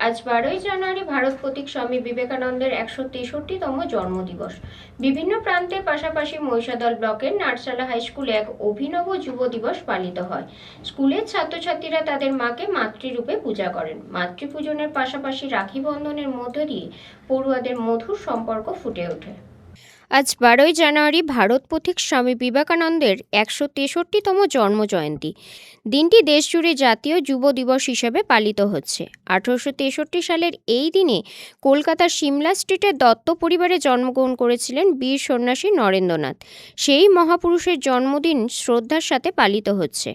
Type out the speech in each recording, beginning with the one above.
আজ 12ই জানুয়ারি ভারত প্রতীক স্বামী বিবেকানন্দের 163তম জন্মদিবস। বিভিন্ন প্রান্তের পাশাপাশি মহিষাদল ব্লকের নাটশালা হাই স্কুলে এক অভিনব যুব দিবস পালিত হয়। স্কুলের ছাত্রছাত্রীরা তাদের মাকে মাতৃরূপে পূজা করেন। মাতৃপূজনের পাশাপাশি রাখি বন্ধনের মধ্য দিয়ে পড়ুয়াদের মধুর সম্পর্ক ফুটে ওঠে। আজ 12ই জানুয়ারি ভারত পথিক স্বামী বিবেকানন্দের 163তম জন্মজয়ন্তী। দিনটি দেশজুড়ে জাতীয় যুব দিবস হিসেবে পালিত হচ্ছে। 1863 সালের এই দিনে কলকাতার সিমলা স্ট্রিটের দত্ত পরিবারে জন্মগ্রহণ করেছিলেন বীর সন্ন্যাসী নরেন্দ্রনাথ। সেই মহাপুরুষের জন্মদিন শ্রদ্ধার সাথে পালিত হচ্ছে।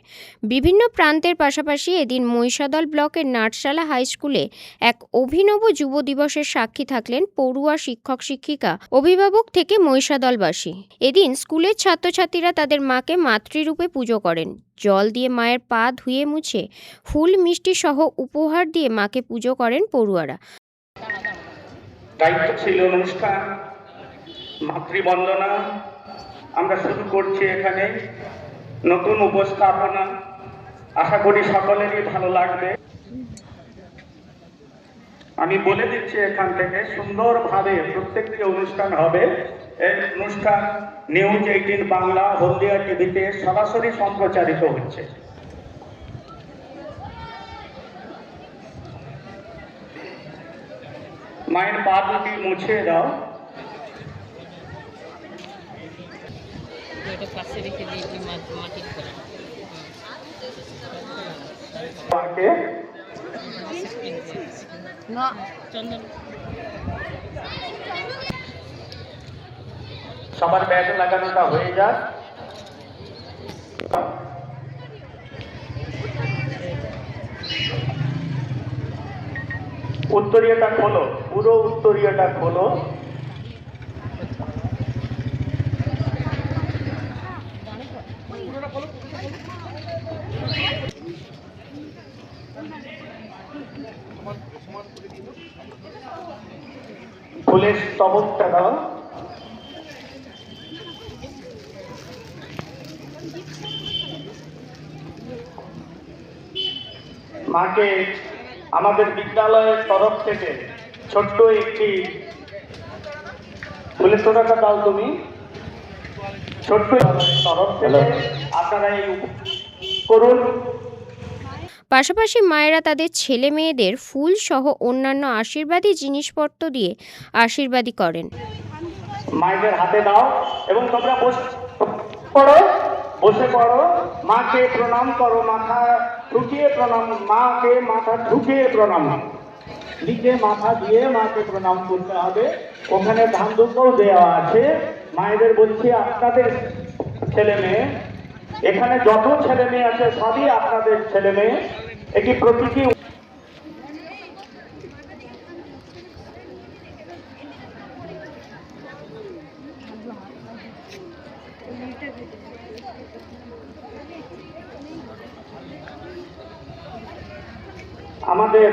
বিভিন্ন প্রান্তের পাশাপাশি এদিন মহিষাদল ব্লকের নাটশালা হাই স্কুলে এক অভিনব যুব দিবসের সাক্ষী থাকলেন পড়ুয়া, শিক্ষক শিক্ষিকা, অভিভাবক থেকে মহিষাদলবাসী। এদিন স্কুলের ছাত্রছাত্রীরা তাদের মাকে মাতৃরূপে পুজো করেন। জল দিয়ে মায়ের পা ধুয়ে মুছে ফুল মিষ্টি সহ উপহার দিয়ে মাকে পুজো করেন পড়ুয়ারা। দায়িত্বশীল অনুষ্ঠান মাতৃবন্দনা আমরা শুরু করছি। এখানে নতুন উপস্থাপনা, আশা করি সকলেরই ভালো লাগবে। আমি বলে দিচ্ছি এখান থেকে সুন্দরভাবে প্রত্যেকটি অনুষ্ঠান হবে। এই অনুষ্ঠান নিউজ 18 বাংলা হলদিয়া টিভিতে সরাসরি সম্প্রচারিত হচ্ছে। মায়ের পা দুটি মুছে দাও। সবার ব্যাগ লাগানোটা হয়ে যাক। উত্তরীয়টা খোলো, পুরো উত্তরীয়টা খোলো। ফুলের স্তবকটা দাও। মাকে আমাদের বিদ্যালয়ের তরফ থেকে ছোট্ট একটি ফুলের তোড়াটা দাও তুমি। ছোট্ট তরফ থেকে আপনারা এই করুন। পাশাপাশি মায়েরা তাদের ছেলে মেয়েদের ফুল সহ অন্যান্য আশীর্বাদী জিনিসপত্র দিয়ে আশীর্বাদী করেন। মায়েদের হাতে দাও এবং তোমরা বসে পড়ো, বসে পড়ো। মাকে প্রণাম করো, মাথা ঠুকিয়ে প্রণাম, মাকে মাথা ঠুকিয়ে প্রণাম, নিচে মাথা দিয়ে মাকে প্রণাম করতে হবে। ওখানে ধান দুঃখও দেওয়া আছে। মায়েদের বলছি, আপনাদের ছেলে মেয়ে, এখানে যত ছেলে মেয়ে আছে সবই আপনাদের ছেলে মেয়ে। একটি প্রতীকী আমাদের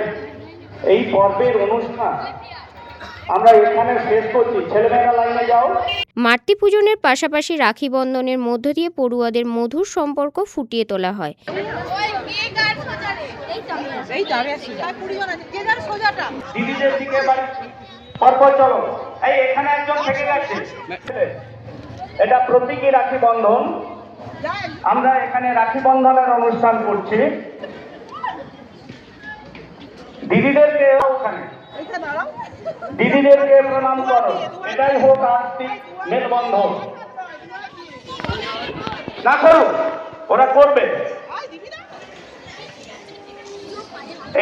এই পর্বের অনুষ্ঠান আমরা এখানে শেষ করছি। ছেলেমেয়েরা লাইনে যাও। মাতৃপূজনের পাশাপাশি রাখি বন্ধনের মধ্য দিয়ে পড়ুয়াদের মধুর সম্পর্ক ফুটিয়ে তোলা হয়। দিদিদের দিকে পরপর চলো। এই এখানে একজন থেকে গেছে, এটা প্রতীকী রাখি বন্ধন। আমরা এখানে রাখি বন্ধনের অনুষ্ঠান করছি। দিদিদেরকে ওখানে দিদিদেরকে প্রণাম করো। এটাই হোক আর্থিক মেলবন্ধন। না করো, ওরা করবে।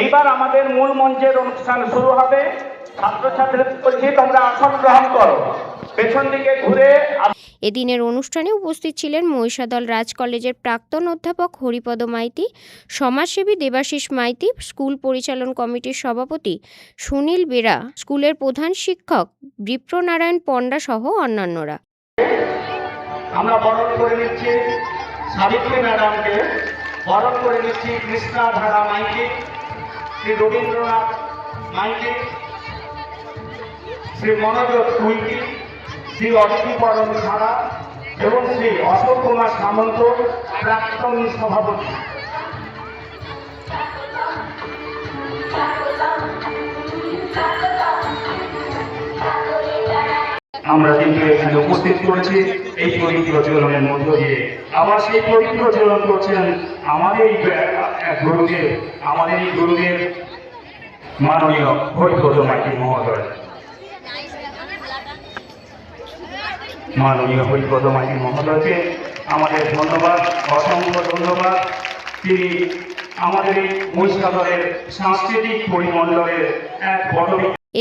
এইবার আমাদের মূল মঞ্চের অনুষ্ঠান শুরু হবে। ছাত্রছাত্রীদের বলছি, তোমরা আসন গ্রহণ করো। পেছন দিকে ঘুরে। এদিনের অনুষ্ঠানে উপস্থিত ছিলেন মহিষাদল রাজ কলেজের প্রাক্তন অধ্যাপক হরিপদ মাইতি, সমাজসেবী দেবাশিস মাইতি, স্কুল পরিচালন কমিটির সভাপতি সুনীল বেরা, স্কুলের প্রধান শিক্ষক বিপ্রনারায়ণ পণ্ডা সহ অন্যান্যরা। আমরা বরণ করে নিচ্ছি সাবিত্রী ম্যাডামকে, বরণ করে নিচ্ছি কৃষ্ণা ধারা মাইতি, শ্রী রবীন্দ্রনাথ মাইতি, শ্রী মনোজ কুইটি, শ্রী অষ্টীপরণ ধারা এবং শ্রী অশোক কুমার সামন্ত, প্রাক্তন সভাপতি। আমরা কিন্তু এখানে উপস্থিত করেছি এই পবিত্র জ্বলনের মধ্য দিয়ে। আবার সেই পবিত্র জ্বলন করছেন আমাদের এই গুরুদেব মাননীয় হরিপদ মাইতি মহোদয়। মাননীয় হরিপদ মাইতি মহোদয়কে আমাদের ধন্যবাদ, অসংখ্য ধন্যবাদ। তিনি আমাদের এই মহিষাদলের সাংস্কৃতিক পরিমণ্ডলের এক বড়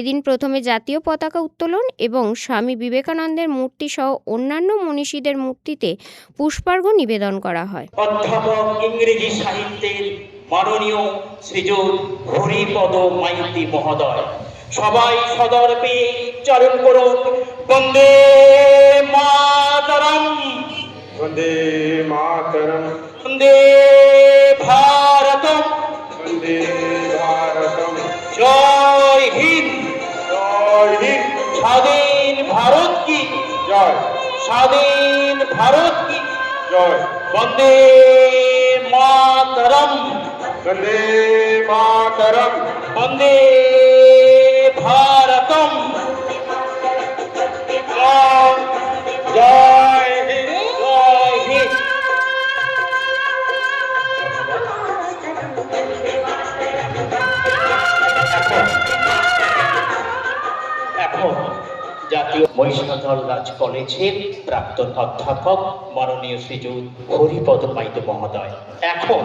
এদিন প্রথমে জাতীয় পতাকা উত্তোলন এবং স্বামী বিবেকানন্দের মূর্তি সহ অন্যান্য মনীষীদের মূর্তিতে পুষ্পার্ঘ্য নিবেদন করা হয়। অধ্যাপক ইংরেজি সাহিত্যের মাননীয় শ্রীযুত হরিপদ মাইতি মহোদয়, সবাই সদর্পে উচ্চারণ করুন বন্দে মাতরম, বন্দে মাতরম, বন্দে ভারতম, বন্দে ভারতম, জয় হিন্দ, জয় হিন্দ, স্বাধীন ভারত কি জয়, স্বাধীন ভারত কি জয়, বন্দে মাতরম, বন্দে মাতরম, বন্দে ভারতম, জয় হিন্দ। জয় হিন্দ। এখন জাতীয় মহিষাদল রাজ কলেজের প্রাক্তন অধ্যাপক মাননীয় শ্রীযুত হরিপদ মাইতি মহোদয়, এখন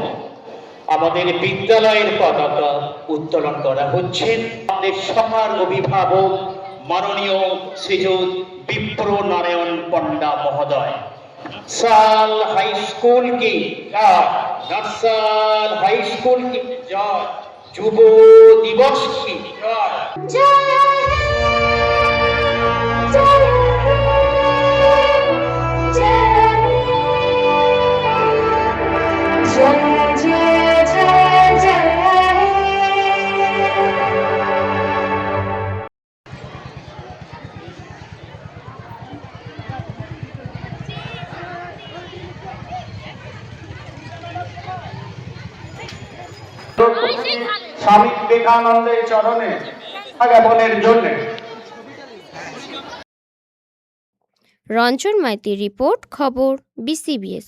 আমাদের বিদ্যালয়ের পতাকা উত্তোলন করা হচ্ছে। আমাদের সবার অভিভাবক মাননীয় শ্রীযুত বিপ্র নারায়ণ পণ্ডা মহোদয়। সাল হাই স্কুল কি জয়, নকশাল হাই স্কুল কি জয়, যুব দিবস কি জয়। স্বামী বিবেকানন্দের চরণে জ্ঞাপনের জন্য রঞ্জন মাইতির রিপোর্ট, খবর BCBS।